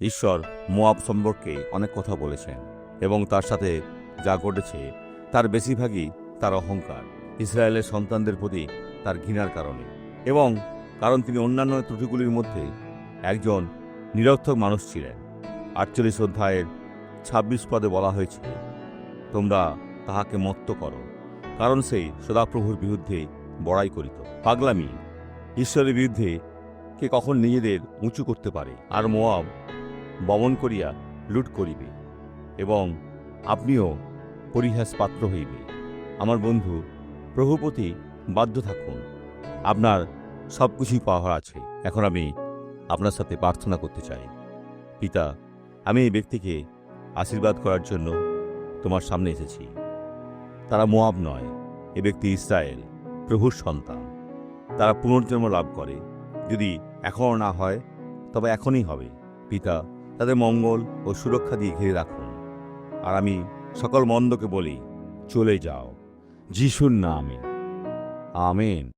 ঈশ্বর মোয়াব সম্পর্কে অনেক কথা বলেছেন এবং তার সাথে যা ঘটেছে তার বেশিরভাগই তার অহংকার, ইসরায়েলের সন্তানদের প্রতি তার ঘৃণার কারণে, এবং কারণ তিনি অন্যান্য ত্রুটিগুলির মধ্যে একজন নিরর্থক মানুষ ছিলেন। 48 অধ্যায়ের 26 পদে বলা হয়েছে, তোমরা তাহাকে মত্ত করো, কারণ সেই সদাপ্রভুর বিরুদ্ধে বড়াই করিত। পাগলামি। ঈশ্বরের বিরুদ্ধে কে কখন নিজেদের উঁচু করতে পারে? আর মোয়াব বমন করিয়া লুট করিবে এবং আপনিও পরিহাস পাত্র হইবে। আমার বন্ধু, প্রভুর প্রতি বাধ্য থাকুন, আপনার সব কিছুই পাওয়ার আছে। এখন আমি আপনার সাথে প্রার্থনা করতে চাই। পিতা, আমি এই ব্যক্তিকে আশীর্বাদ করার জন্য তোমার সামনে এসেছি। তারা মোয়াব নয়, এ ব্যক্তি ইসরায়েল, প্রভুর সন্তান। তারা পুনর্জন্ম লাভ করে, যদি এখনও না হয় তবে এখনই হবে। পিতা, তাদের মঙ্গল ও সুরক্ষা দিয়ে ঘিরে রাখুন। আর আমি সকল মন্দকে বলি, চলে যাও, যিশুর নামে, আমেন।